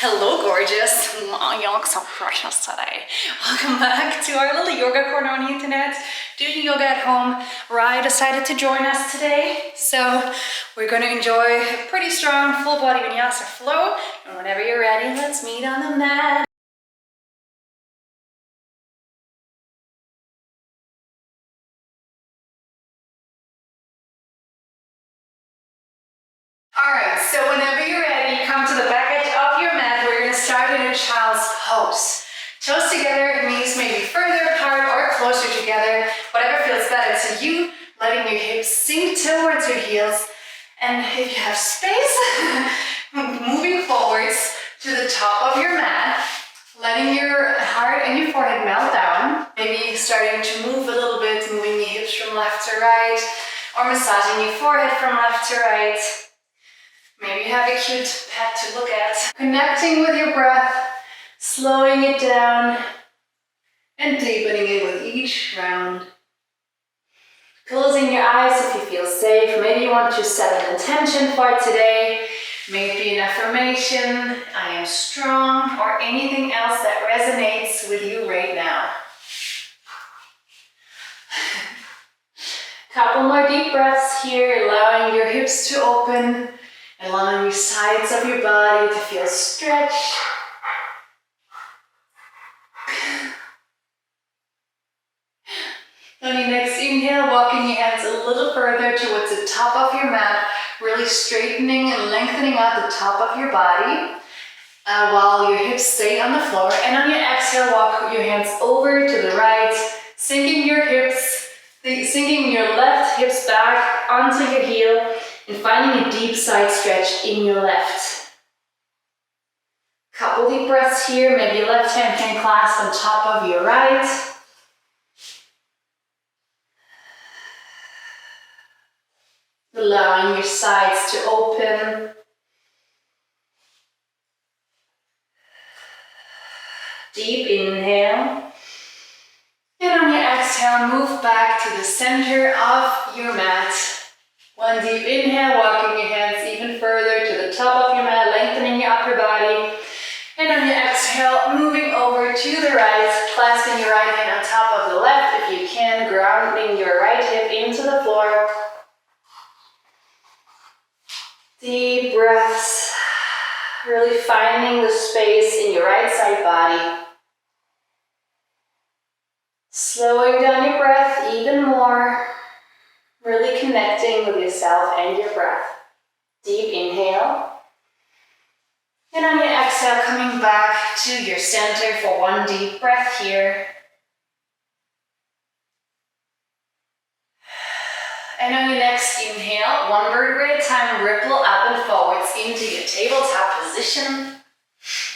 Hello, gorgeous. Wow, you look so precious today. Welcome back to our little yoga corner on the internet. Doing yoga at home. Rai decided to join us today, so we're going to enjoy a pretty strong full body vinyasa flow. And whenever you're ready, let's meet on the mat. Alright, so whenever you're ready, come to the back edge of your mat. We're going to start in a child's pose. Toes together, knees maybe further apart or closer together, whatever feels better to you. Letting your hips sink towards your heels. And if you have space, moving forwards to the top of your mat, letting your heart and your forehead melt down. Maybe starting to move a little bit, moving the hips from left to right, or massaging your forehead from left to right. Maybe you have a cute pet to look at. Connecting with your breath, slowing it down, and deepening it with each round. Closing your eyes if you feel safe. Maybe you want to set an intention for today. Maybe an affirmation, I am strong, or anything else that resonates with you right now. Couple more deep breaths here, allowing your hips to open. Allowing the sides of your body to feel stretched. On your next inhale, walking your hands a little further towards the top of your mat, really straightening and lengthening out the top of your body while your hips stay on the floor. And on your exhale, walk your hands over to the right, sinking your left hips back onto your heel, and finding a deep side stretch in your left. Couple deep breaths here. Maybe your left hand can clasp on top of your right. Allowing your sides to open. Deep inhale. And on your exhale, move back to the center of your mat. One deep inhale, walking your hands even further to the top of your mat, lengthening your upper body. And on your exhale, moving over to the right, clasping your right hand on top of the left if you can, grounding your right hip into the floor. Deep breaths, really finding the space in your right side body. Slowing down your breath even more. Really connecting with yourself and your breath. Deep inhale. And on your exhale, coming back to your center for one deep breath here. And on your next inhale, one vertebrae at a time, ripple up and forwards into your tabletop position.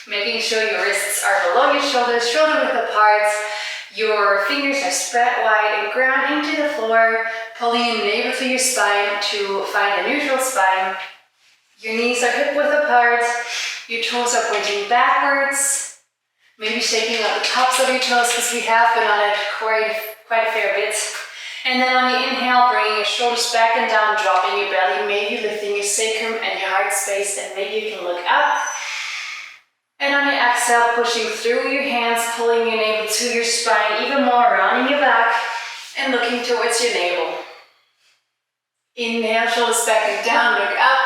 Making sure your wrists are below your shoulders, shoulder width apart. Your fingers are spread wide and ground into the floor, pulling your navel to your spine to find a neutral spine. Your knees are hip width apart, your toes are pointing backwards, maybe shaking out the tops of your toes because we have been on it quite a fair bit. And then on the inhale, bringing your shoulders back and down, dropping your belly, maybe lifting your sacrum and your heart space, and maybe you can look up. And on your exhale, pushing through your hands, pulling your navel to your spine, even more, rounding your back and looking towards your navel. Inhale, shoulders back and down, look up.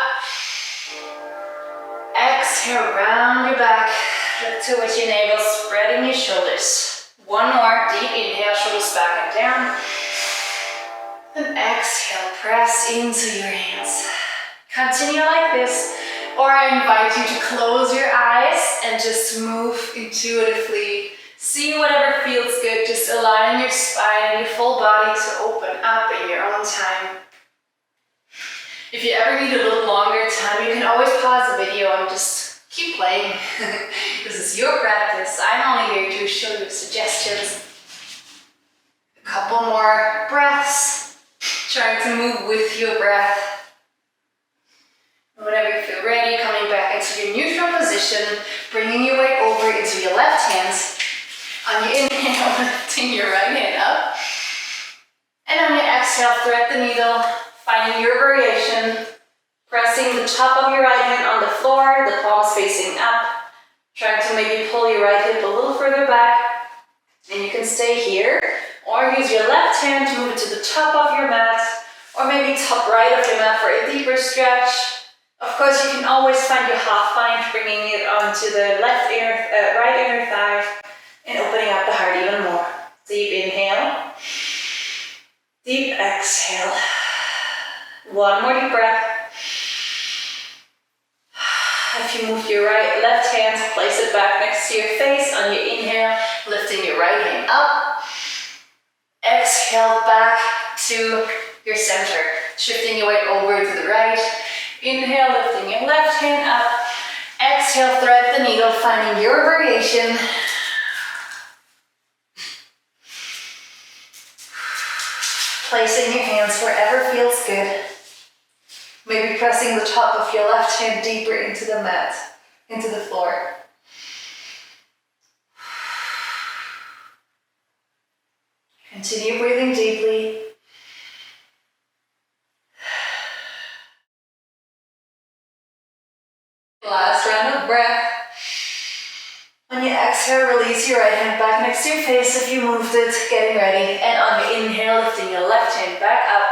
Exhale, round your back, look towards your navel, spreading your shoulders. One more, deep inhale, shoulders back and down. And exhale, press into your hands. Continue like this. Or I invite you to close your eyes and just move intuitively. See whatever feels good, just allowing your spine and your full body to open up in your own time. If you ever need a little longer time, you can always pause the video and just keep playing. This is your practice. I'm only here to show you suggestions. A couple more breaths. Trying to move with your breath. Whenever you feel ready, coming back into your neutral position, bringing your weight over into your left hand. On your inhale, lifting your right hand up. And on your exhale, thread the needle, finding your variation. Pressing the top of your right hand on the floor, the palms facing up. Trying to maybe pull your right hip a little further back. And you can stay here, or use your left hand to move it to the top of your mat, or maybe top right of your mat for a deeper stretch. Of course, you can always find your half bind, bringing it onto the right inner thigh, and opening up the heart even more. Deep inhale, deep exhale. One more deep breath. If you move your left hand, place it back next to your face on your inhale, lifting your right hand up. Exhale back to your center, shifting your weight over to the right. Inhale, lifting your left hand up. Exhale, thread the needle, finding your variation. Placing your hands wherever feels good. Maybe pressing the top of your left hand deeper into the mat, into the floor. Continue breathing deeply. Last round of breath. On your exhale, release your right hand back next to your face if you moved it, getting ready. And on your inhale, lifting your left hand back up.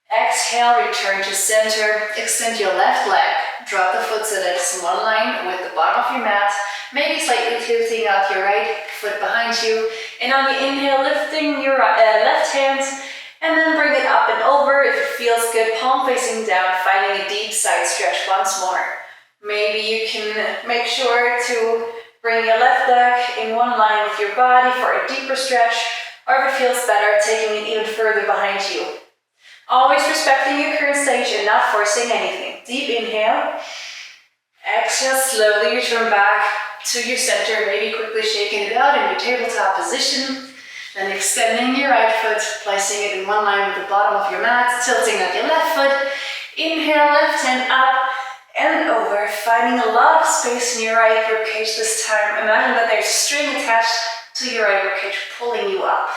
Exhale, return to center, extend your left leg, drop the foot so that it's in one line with the bottom of your mat, maybe slightly tilting out your right foot behind you, and on the inhale, lifting your left hand, and then bring it up and over. If it feels good, palm facing down, finding a deep side stretch once more. Maybe you can make sure to bring your left leg in one line with your body for a deeper stretch, or if it feels better, taking it even further behind you. Always respecting your current stage and not forcing anything. Deep inhale. Exhale, slowly return back to your center, maybe quickly shaking it out in your tabletop position. Then extending your right foot, placing it in one line with the bottom of your mat, tilting out your left foot. Inhale, left hand up and over, finding a lot of space in your right ribcage this time. Imagine that there's a string attached to your right ribcage, pulling you up.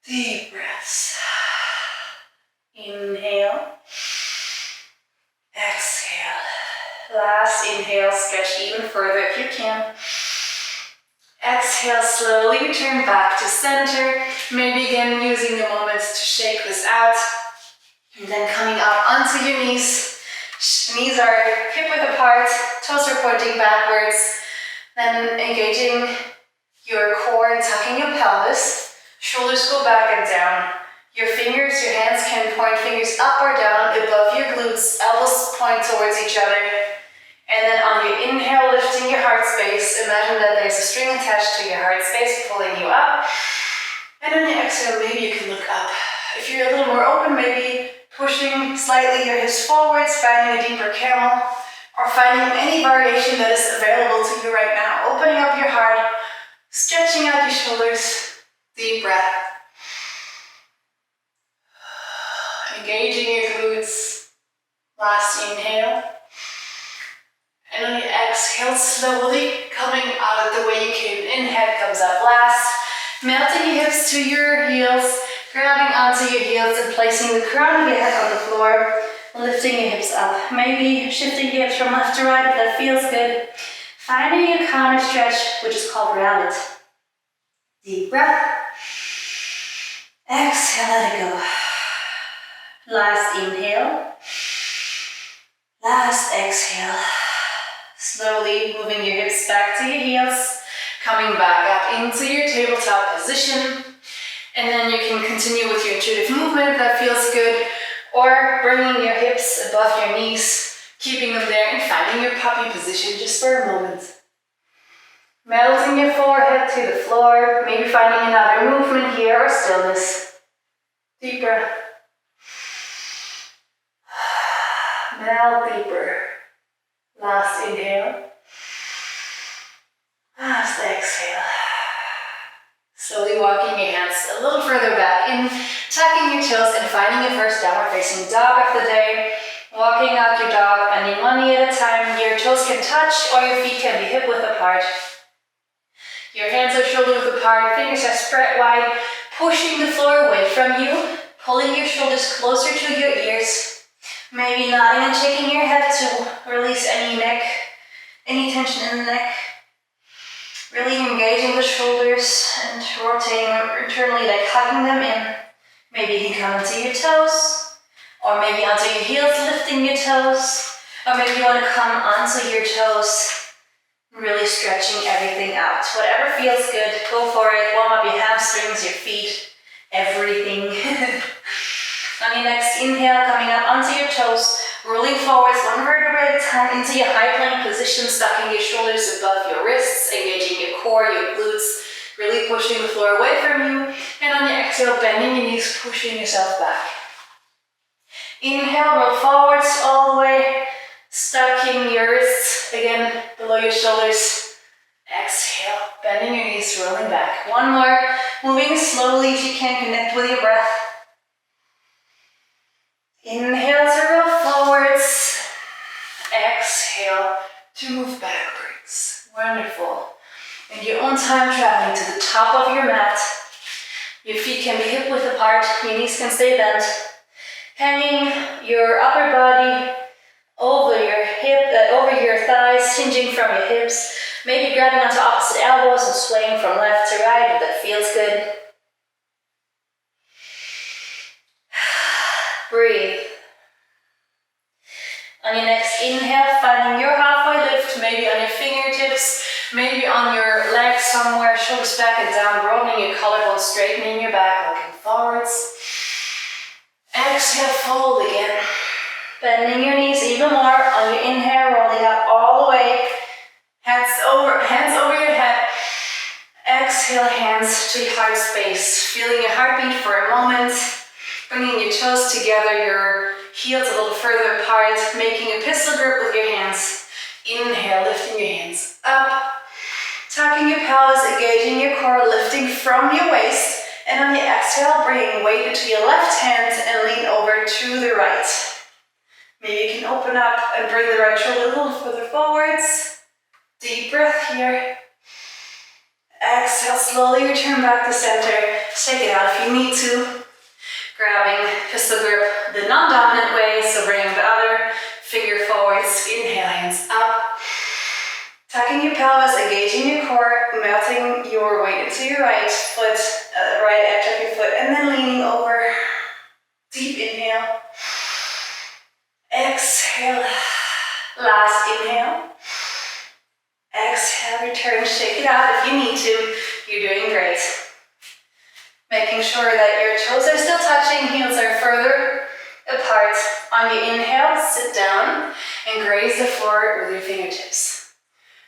Deep breaths. Inhale, exhale. Last inhale, stretch even further if you can. Exhale, slowly return back to center. Maybe again using the moments to shake this out. And then coming up onto your knees. Knees are hip width apart, toes are pointing backwards. Then engaging your core and tucking your pelvis. Shoulders go back and down. Your fingers, your hands can point fingers up or down above your glutes, elbows point towards each other. And then on your inhale, lifting your heart space, imagine that there's a string attached to your heart space, pulling you up. And on your exhale, maybe you can look up. If you're a little more open, maybe pushing slightly your hips forwards, finding a deeper camel, or finding any variation that is available to you right now. Opening up your heart, stretching out your shoulders, deep breath. Engaging your glutes. Last inhale. And on your exhale, slowly coming out the way you came in. Head comes up last. Melting your hips to your heels. Grabbing onto your heels and placing the crown of your head on the floor. Lifting your hips up. Maybe shifting your hips from left to right if that feels good. Finding a counter stretch, which is called rounded. Deep breath. Exhale, let it go. Last inhale. Last exhale. Slowly moving your hips back to your heels. Coming back up into your tabletop position. And then you can continue with your intuitive movement if that feels good. Or bringing your hips above your knees. Keeping them there and finding your puppy position just for a moment. Melting your forehead to the floor. Maybe finding another movement here or stillness. Deep breath. Melt deeper. Last inhale. Last exhale. Slowly walking your hands a little further back in, tucking your toes and finding your first downward facing dog of the day. Walking out your dog, bending one knee at a time. Your toes can touch or your feet can be hip width apart. Your hands are shoulder width apart, fingers are spread wide, pushing the floor away from you, pulling your shoulders closer to your ears. Maybe nodding and shaking your head to release any neck any tension in the neck. Really engaging the shoulders and rotating internally, like hugging them in. Maybe you can come onto your toes, or maybe onto your heels, lifting your toes, or maybe you want to come onto your toes, really stretching everything out. Whatever feels good, go for it. Warm up your hamstrings, your feet, everything. On your next inhale, coming up onto your toes, rolling forwards one vertebrae at a time into your high plank position, stacking your shoulders above your wrists, engaging your core, your glutes, really pushing the floor away from you. And on your exhale, bending your knees, pushing yourself back. Inhale, roll forwards all the way, stacking your wrists again below your shoulders. Exhale, bending your knees, rolling back. One more, moving slowly if you can, connect with your breath. Inhale to roll forwards. Exhale to move backwards. Wonderful. In your own time, traveling to the top of your mat. Your feet can be hip width apart, your knees can stay bent. Hanging your upper body over your thighs, hinging from your hips. Maybe grabbing onto opposite elbows and swaying from left to right if that feels good. Breathe. On your next inhale, finding your halfway lift, maybe on your fingertips, maybe on your legs somewhere, shoulders back and down, broadening your collarbone, straightening your back, looking forwards. Exhale, fold again. Bending your knees even more. On your inhale, rolling up all the way. Hands over your head. Exhale, hands to your heart space. Feeling your heartbeat for a moment. Bringing your toes together, your heels a little further apart, making a pistol grip with your hands. Inhale, lifting your hands up. Tucking your pelvis, engaging your core, lifting from your waist. And on the exhale, bringing weight into your left hand and lean over to the right. Maybe you can open up and bring the right shoulder a little further forwards. Deep breath here. Exhale, slowly return back to center. Shake it out if you need to. Grabbing pistol grip the non-dominant way, so bringing the other finger forwards. Inhale, hands up. Tucking your pelvis, engaging your core, melting your weight into your right foot, right edge of your foot, and then leaning over. Deep inhale. Exhale. Last inhale. Exhale, return, shake it out if you need to. You're doing great. Making sure that your toes are still touching, heels are further apart. On your inhale, sit down and graze the floor with your fingertips.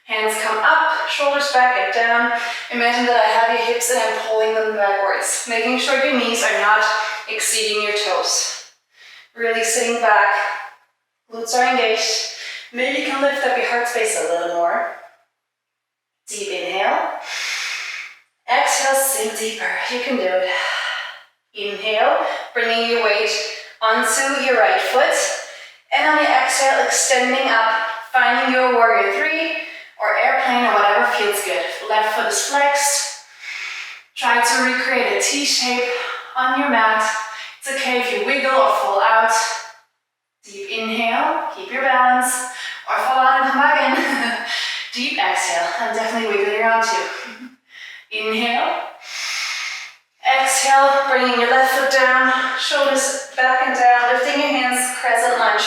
Hands come up, shoulders back and down. Imagine that I have your hips and I'm pulling them backwards. Making sure your knees are not exceeding your toes. Really sitting back, glutes are engaged. Maybe you can lift up your heart space a little more. Deep inhale. Exhale, sink deeper. You can do it. Inhale, bringing your weight onto your right foot. And on the exhale, extending up, finding your warrior three or airplane or whatever feels good. Left foot is flexed. Try to recreate a T shape on your mat. It's okay if you wiggle or fall out. Deep inhale, keep your balance, or fall out and come back in. Deep exhale, I'm definitely wiggling around too. Inhale. Exhale, bringing your left foot down, shoulders back and down, lifting your hands, crescent lunge,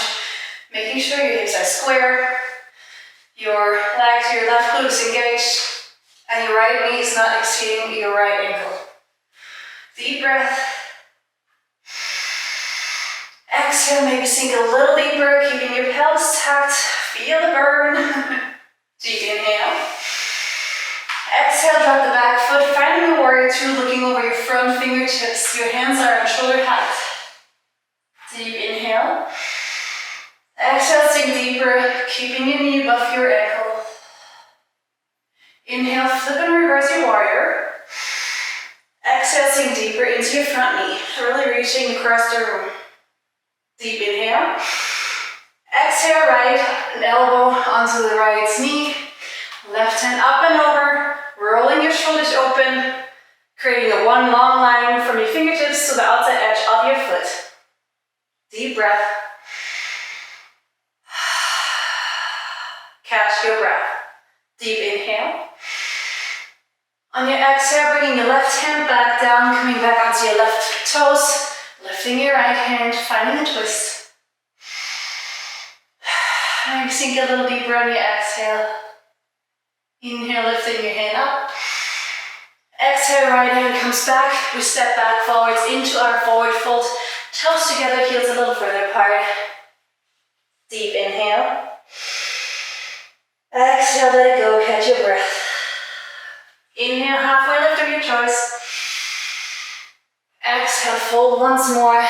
making sure your hips are square, your legs, your left glute is engaged, and your right knee is not exceeding your right ankle. Deep breath. Exhale, maybe sink a little deeper, keeping your pelvis tucked, feel the burn. Deep inhale. Exhale, drop the back foot, finding the warrior two, looking over your front fingertips. Your hands are on shoulder height. Deep inhale. Exhale, sink deeper, keeping your knee above your ankle. Inhale, flip and reverse your warrior. Exhale, sink deeper into your front knee, really reaching across the room. Deep inhale. Exhale, right elbow onto the right knee. Left hand up and over, rolling your shoulders open, creating a one long line from your fingertips to the outside edge of your foot. Deep breath. Catch your breath. Deep inhale. On your exhale, bringing your left hand back down, coming back onto your left toes, lifting your right hand, finding a twist. Maybe sink a little deeper on your exhale. Inhale, lifting your hand up. Exhale, right hand comes back. We step back forwards into our forward fold. Toes together, heels a little further apart. Deep inhale. Exhale, let it go, catch your breath. Inhale, halfway lift of your choice. Exhale, fold once more.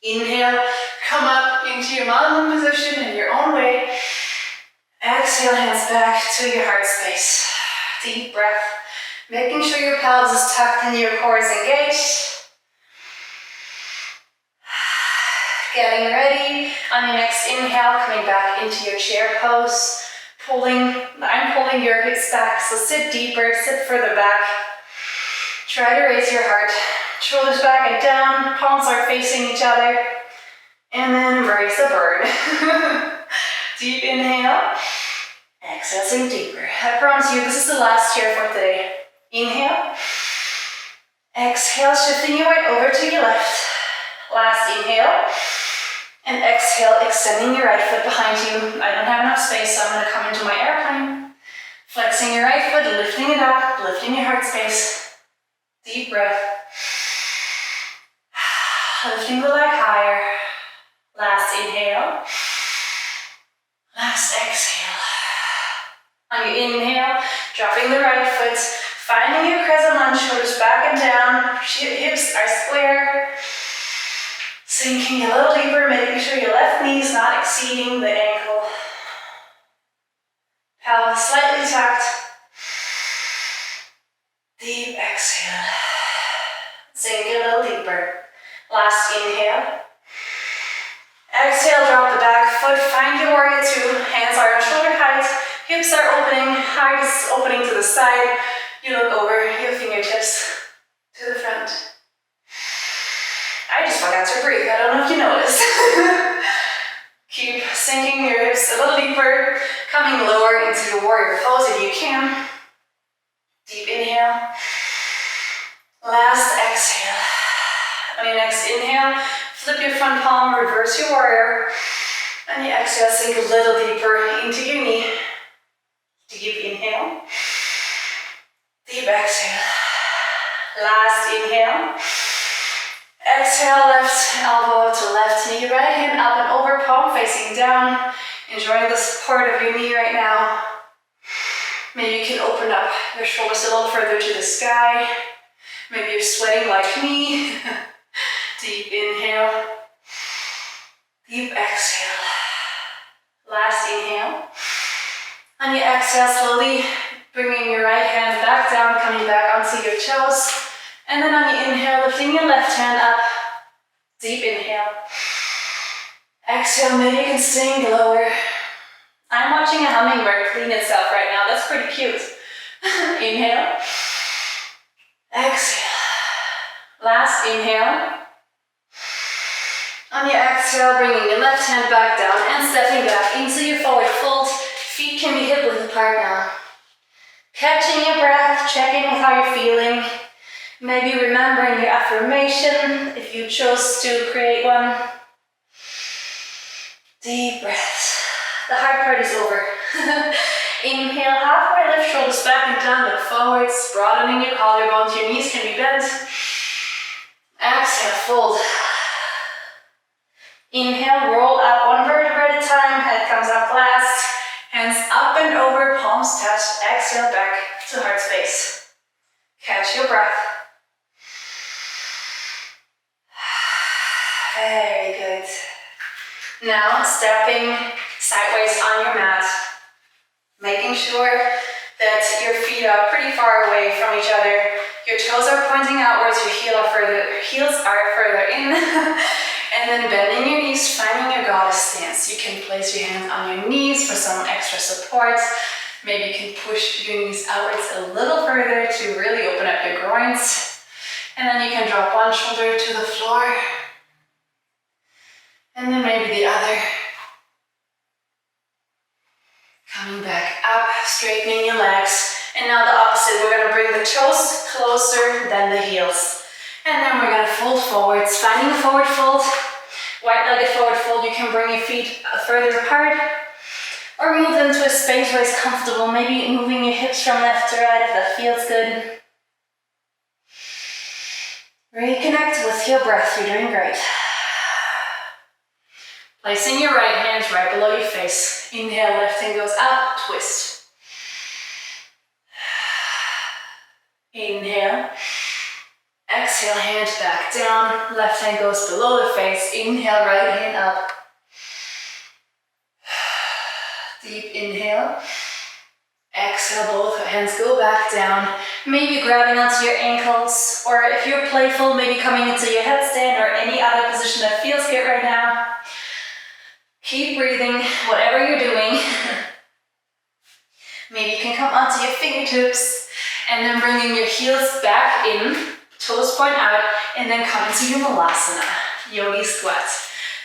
Inhale, come up into your mountain position in your own way. Exhale, hands back to your heart space. Deep breath, making sure your pelvis is tucked and your core is engaged. Getting ready. On your next inhale, coming back into your chair pose. I'm pulling your hips back, so sit deeper, sit further back. Try to raise your heart. Shoulders back and down, palms are facing each other. And then embrace a bird. Deep inhale. Exhale, sink deeper. I promise you, this is the last chair for today. Inhale. Exhale, shifting your weight over to your left. Last inhale. And exhale, extending your right foot behind you. I don't have enough space, so I'm going to come into my airplane. Flexing your right foot, lifting it up, lifting your heart space. Deep breath. Lifting the leg higher. Last inhale. Last exhale. On your inhale, dropping the right foot, finding your crescent lunge, shoulders back and down, hips are square. Sinking a little deeper, making sure your left knee is not exceeding the ankle. Pelvis slightly tucked. Deep exhale. Sink a little deeper. Last inhale. Exhale, drop the back foot, find your warrior two. Hands are on shoulder height, hips are opening, heart is opening to the side. You look over your fingertips to the front. I just forgot to breathe, I don't know if you noticed. Keep sinking your hips a little deeper, coming lower into your warrior pose if you can. Deep inhale. Last exhale. On your next inhale, flip your front palm, reverse your warrior. On your exhale, sink a little deeper into your knee. Deep inhale. Deep exhale. Last inhale. Exhale, left elbow to left knee, right hand up and over, palm facing down. Enjoying the support of your knee right now. Maybe you can open up your shoulders a little further to the sky. Maybe you're sweating like me. Deep inhale. Deep exhale. Last inhale. On your exhale, slowly bringing your right hand back down, coming back onto your toes. And then on your inhale, lifting your left hand up. Deep inhale. Exhale, maybe you can sink lower. I'm watching a hummingbird clean itself right now. That's pretty cute. Inhale. Exhale. Last inhale. On your exhale, bringing your left hand back down and stepping back into your forward fold. Feet can be hip width apart now. Catching your breath, checking with how you're feeling. Maybe remembering your affirmation if you chose to create one. Deep breaths. The hard part is over. Inhale, halfway lift, shoulders back and down, look forwards, broadening your collarbones, your knees can be bent. Exhale, fold. Inhale, roll up one vertebra at a time, head comes up last. Hands up and over, palms touch. Exhale, back to heart space. Catch your breath. Very good. Now stepping sideways on your mat, making sure that your feet are pretty far away from each other. Your toes are pointing outwards, your heels are further in. And then bending your knees, finding your goddess stance. You can place your hands on your knees for some extra support. Maybe you can push your knees outwards a little further to really open up your groins. And then you can drop one shoulder to the floor. And then maybe the other. Coming back up, straightening your legs. And now the opposite, we're gonna bring the toes closer than the heels. And then we're gonna fold forwards, finding a forward fold. Wide-legged forward fold, you can bring your feet further apart or move them to a space where it's comfortable. Maybe moving your hips from left to right if that feels good. Reconnect with your breath, you're doing great. Placing your right hand right below your face. Inhale, left hand goes up, twist. Inhale. Exhale, hand back down. Left hand goes below the face. Inhale, right hand up. Deep inhale. Exhale, both hands go back down. Maybe grabbing onto your ankles, or if you're playful, maybe coming into your headstand or any other position that feels good right now. Keep breathing, whatever you're doing. Maybe you can come onto your fingertips and then bringing your heels back in, toes point out, and then come into your Malasana, yogi squat.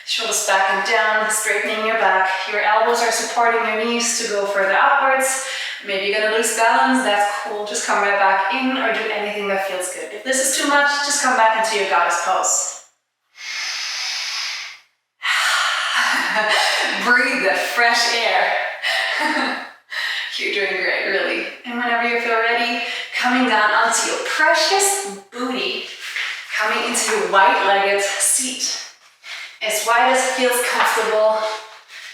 Shoulders back and down, straightening your back. Your elbows are supporting your knees to go further upwards. Maybe you're gonna lose balance, that's cool. Just come right back in or do anything that feels good. If this is too much, just come back into your goddess pose. Breathe the fresh air. You're doing great, really. And whenever you feel ready, coming down onto your precious booty, coming into your wide-legged seat. As wide as it feels comfortable.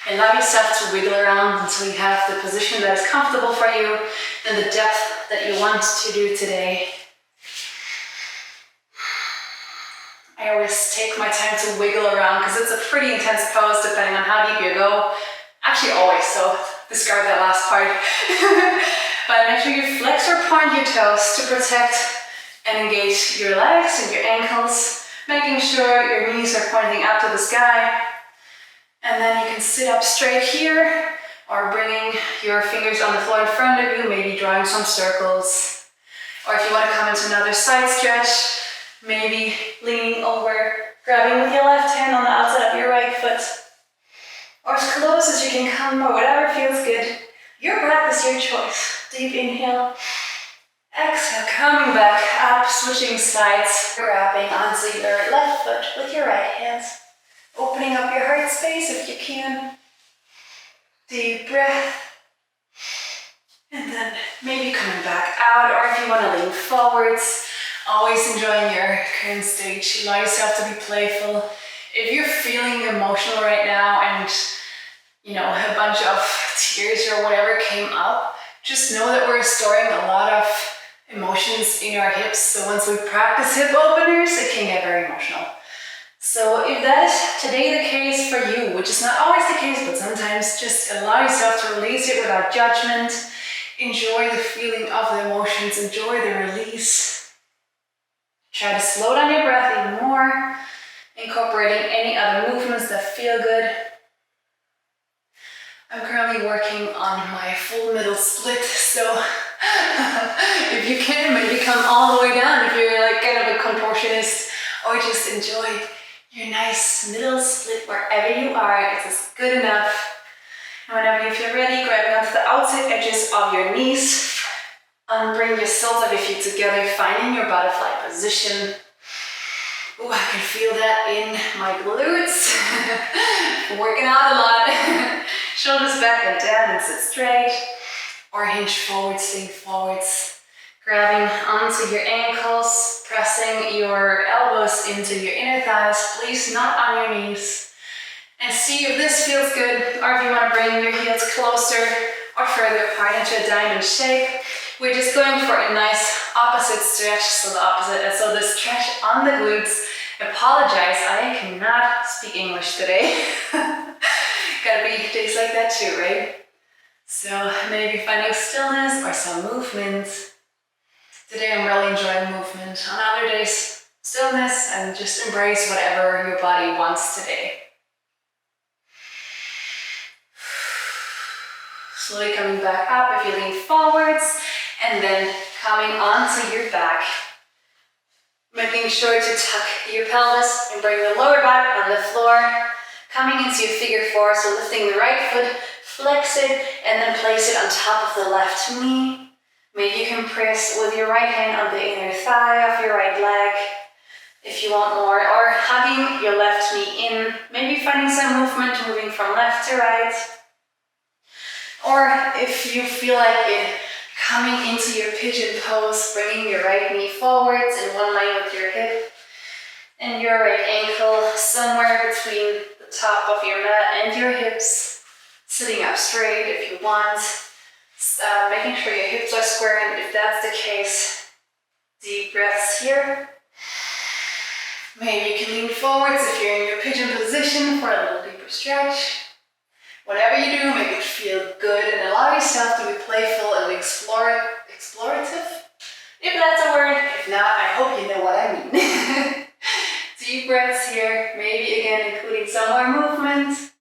Allow yourself to wiggle around until you have the position that is comfortable for you and the depth that you want to do today. I always take my time to wiggle around because it's a pretty intense pose depending on how deep you go. Actually always, so discard that last part. But make sure you flex or point your toes to protect and engage your legs and your ankles. Making sure your knees are pointing up to the sky. And then you can sit up straight here or bringing your fingers on the floor in front of you, maybe drawing some circles. Or if you want to come into another side stretch, maybe leaning over, grabbing with your left hand on the outside of your right foot. Or as close as you can come, or whatever feels good. Your breath is your choice. Deep inhale. Exhale, coming back up, switching sides, grabbing onto your left foot with your right hand. Opening up your heart space if you can. Deep breath. And then maybe coming back out, or if you want to lean forwards, always enjoying your current stage. Allow yourself to be playful. If you're feeling emotional right now and a bunch of tears or whatever came up, just know that we're storing a lot of emotions in our hips. So once we practice hip openers, it can get very emotional. So if that is today the case for you, which is not always the case, but sometimes just allow yourself to release it without judgment. Enjoy the feeling of the emotions, enjoy the release. Try to slow down your breath even more, incorporating any other movements that feel good. I'm currently working on my full middle split, so if you can, maybe come all the way down if you're like kind of a contortionist, or just enjoy your nice middle split wherever you are. It's good enough. And whenever you feel ready, grabbing onto the outside edges of your knees, bring your soles of your feet together, finding your butterfly position. Ooh, I can feel that in my glutes. Working out a lot. Shoulders back and down and sit straight. Or hinge forwards, lean forwards. Grabbing onto your ankles, pressing your elbows into your inner thighs, please not on your knees. And see if this feels good, or if you want to bring your heels closer or further apart into a diamond shape. We're just going for a nice opposite stretch, so the stretch on the glutes. Apologize, I cannot speak English today. Gotta be days like that too, right? So maybe finding stillness or some movement. Today I'm really enjoying movement. On other days, stillness, and just embrace whatever your body wants today. Slowly coming back up if you lean forwards, and then coming onto your back. Making sure to tuck your pelvis and bring the lower back on the floor. Coming into your figure four, so lifting the right foot Flex it and then place it on top of the left knee. Maybe you can press with your right hand on the inner thigh of your right leg if you want more, or hugging your left knee in, maybe finding some movement moving from left to right. Or if you feel like it, coming into your pigeon pose, bringing your right knee forwards in one line with your hip and your right ankle somewhere between the top of your mat and your hips, sitting up straight if you want, making sure your hips are square, and if that's the case, deep breaths here. Maybe you can lean forwards if you're in your pigeon position for a little deeper stretch. Whatever you do, make it feel good and allow yourself to be playful and explorative. If that's a word, if not, I hope you know what I mean. Deep breaths here, maybe again including some more movement.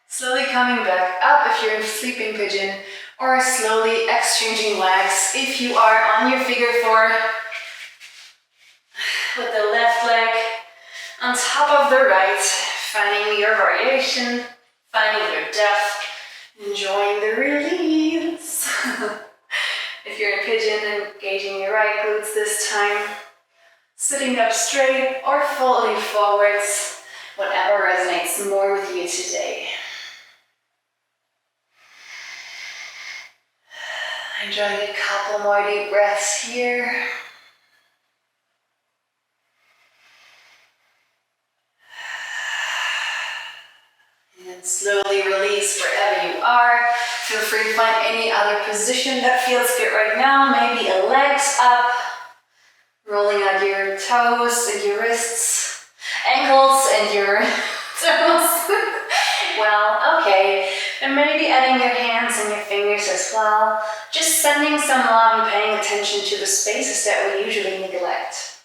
Slowly coming back up if you're in sleeping pigeon, or slowly exchanging legs if you are on your figure four with the left leg on top of the right, finding your variation, finding your depth, enjoying the release. If you're in pigeon, engaging your right glutes this time, sitting up straight or folding forwards, whatever resonates more with you today. Enjoying a couple more deep breaths here. And then slowly release wherever you are. Feel free to find any other position that feels good right now. Maybe a legs up, rolling out your toes and your wrists, ankles and your toes. Well, okay. And maybe adding your hands and your fingers as well. Just sending some love and paying attention to the spaces that we usually neglect.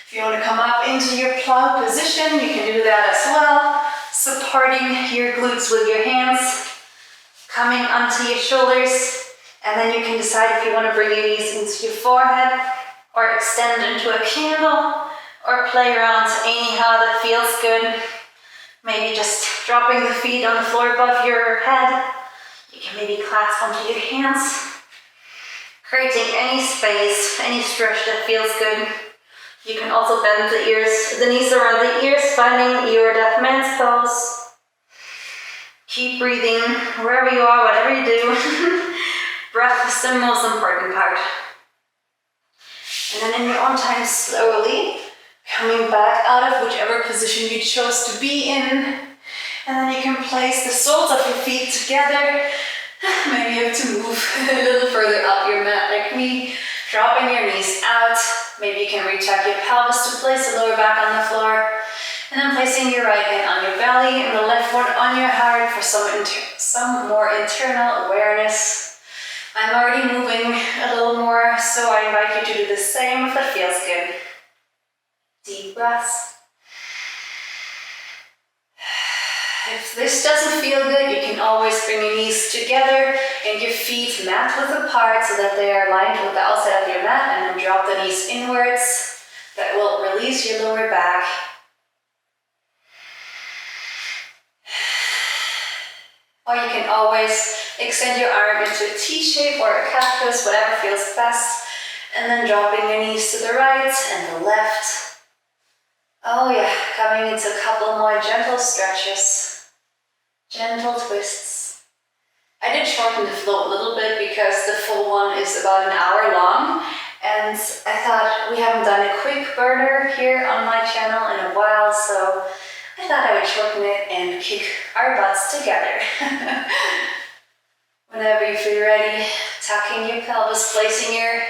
If you want to come up into your plow position, you can do that as well. Supporting your glutes with your hands, coming onto your shoulders, and then you can decide if you want to bring your knees into your forehead, or extend into a candle, or play around anyhow that feels good. Maybe just dropping the feet on the floor above your head. You can maybe clasp onto your hands, creating any space, any stretch that feels good. You can also bend the knees around the ears, finding your deaf man's pose. Keep breathing wherever you are, whatever you do. Breath is the most important part. And then in your own time, slowly coming back out of whichever position you chose to be in. And then you can place the soles of your feet together. Maybe you have to move a little further up your mat like me. Dropping your knees out. Maybe you can reach out your pelvis to place the lower back on the floor. And then placing your right hand on your belly and the left one on your heart for some more internal awareness. I'm already moving a little more, so I invite you to do the same if that feels good. Deep breaths. If this doesn't feel good, you can always bring your knees together and your feet mat width apart so that they are aligned with the outside of your mat, and then drop the knees inwards. That will release your lower back. Or you can always extend your arm into a T shape or a cactus, whatever feels best, and then dropping your knees to the right and the left. Oh yeah, coming into a couple more gentle stretches. Gentle twists. I did shorten the flow a little bit because the full one is about an hour long, and I thought we haven't done a quick burner here on my channel in a while, so I thought I would shorten it and kick our butts together. Whenever you feel ready, tucking your pelvis, placing your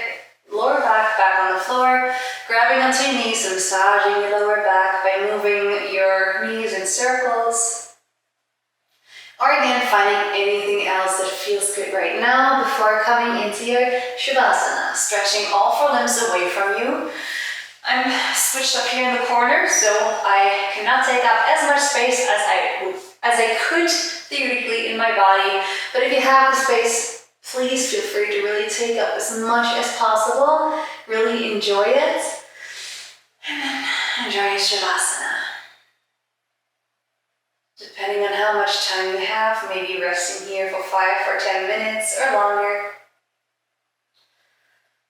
lower back on the floor, grabbing onto your knees and massaging your lower back by moving your knees in circles. Or again, finding anything else that feels good right now before coming into your Shavasana, stretching all four limbs away from you. I'm switched up here in the corner, so I cannot take up as much space as I could theoretically in my body. But if you have the space Please feel free to really take up as much as possible. Really enjoy it. And then enjoy your Shavasana. Depending on how much time you have, maybe resting here for 5 or 10 minutes or longer.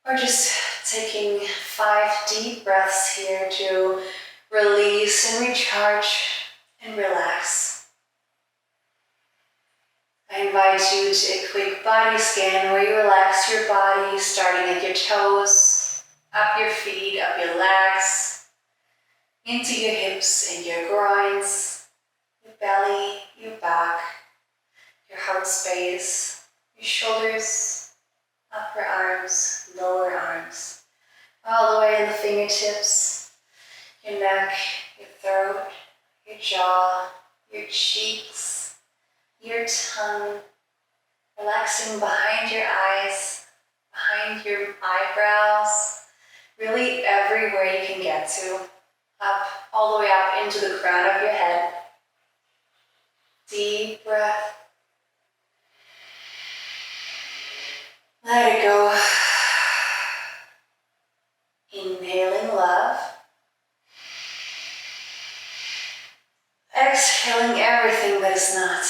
Or just taking 5 deep breaths here to release and recharge and relax. I invite you to a quick body scan where you relax your body, starting at your toes, up your feet, up your legs, into your hips and your groins, your belly, your back, your heart space, your shoulders, upper arms, lower arms, all the way in the fingertips, your neck, your throat, your jaw, your cheeks, your tongue, relaxing behind your eyes, behind your eyebrows, really everywhere you can get to, up, all the way up into the crown of your head. Deep breath. Let it go. Inhaling love. Exhaling everything that is not.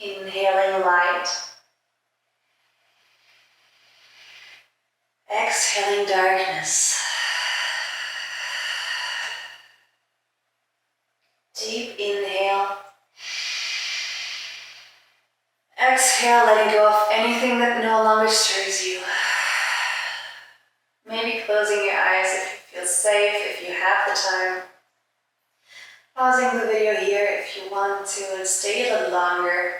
Inhaling light. Exhaling darkness. Deep inhale. Exhale, letting go of anything that no longer serves you. Maybe closing your eyes if you feel safe, if you have the time. Pausing the video here if you want to and stay a little longer.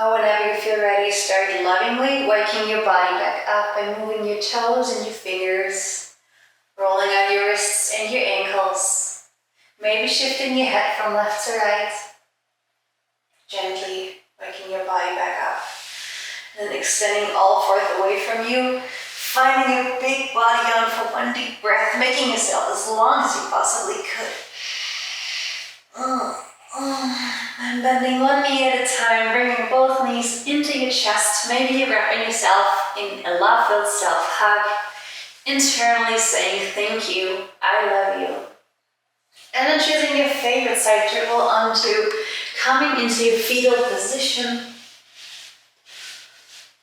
Or whenever you feel ready, start lovingly waking your body back up and moving your toes and your fingers, rolling out your wrists and your ankles, maybe shifting your head from left to right, gently waking your body back up, and then extending all forth away from you, finding your big body down for one deep breath, making yourself as long as you possibly could. And bending one knee at a time, bringing both knees into your chest. Maybe you're wrapping yourself in a love-filled self-hug, internally saying thank you, I love you. And then choosing your favorite side dribble onto coming into your fetal position.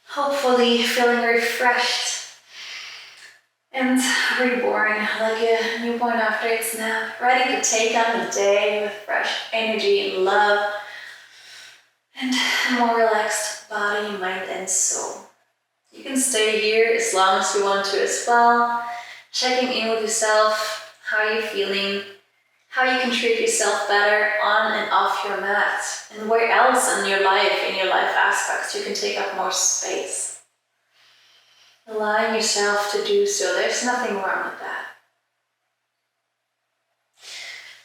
Hopefully feeling refreshed and reborn like a newborn after its nap, ready to take on the day with fresh energy and love and a more relaxed body, mind and soul. You can stay here as long as you want to as well, checking in with yourself, how you're feeling, how you can treat yourself better on and off your mat, and where else in your life aspects, you can take up more space. Allowing yourself to do so. There's nothing wrong with that.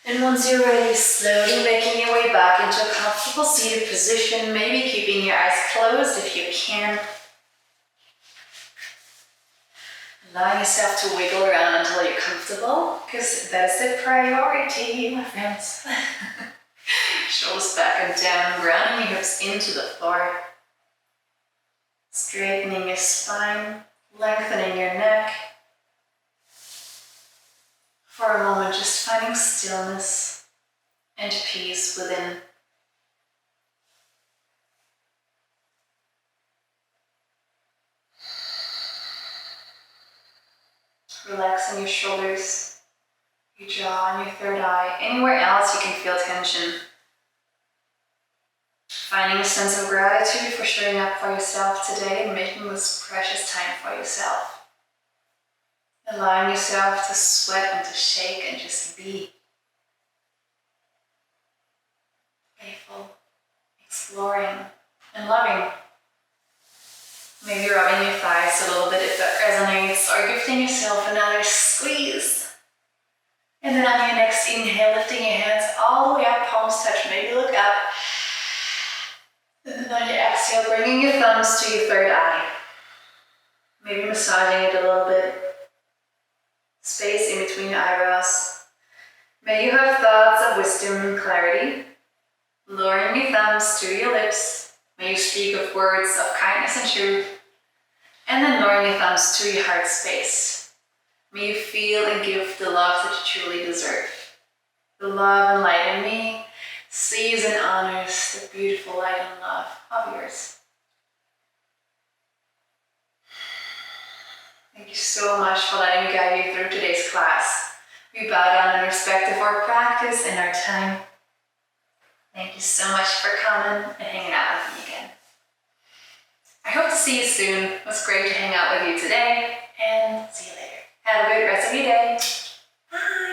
And once you're ready, slowly making your way back into a comfortable seated position, maybe keeping your eyes closed if you can. Allow yourself to wiggle around until you're comfortable, because that's the priority, my friends. Shoulders back and down, grounding your hips into the floor. Straightening your spine, lengthening your neck. For a moment, just finding stillness and peace within. Relaxing your shoulders, your jaw, and your third eye. Anywhere else you can feel tension. Finding a sense of gratitude for showing up for yourself today and making this precious time for yourself. Allowing yourself to sweat and to shake and just be. Playful, exploring, and loving. Maybe rubbing your thighs a little bit if that resonates, or gifting yourself another squeeze. And then on your next inhale, lifting your hands all the way up, palms touch, maybe look up. And then on your exhale, bringing your thumbs to your third eye. Maybe massaging it a little bit. Space in between your eyebrows. May you have thoughts of wisdom and clarity. Lowering your thumbs to your lips, may you speak of words of kindness and truth. And then lowering your thumbs to your heart space. May you feel and give the love that you truly deserve. The love and light in me sees and honors the beautiful light and love of yours. Thank you so much for letting me guide you through today's class. We bow down in respect of our practice and our time. Thank you so much for coming and hanging out with me again. I hope to see you soon. It was great to hang out with you today, and see you later. Have a good rest of your day. Bye.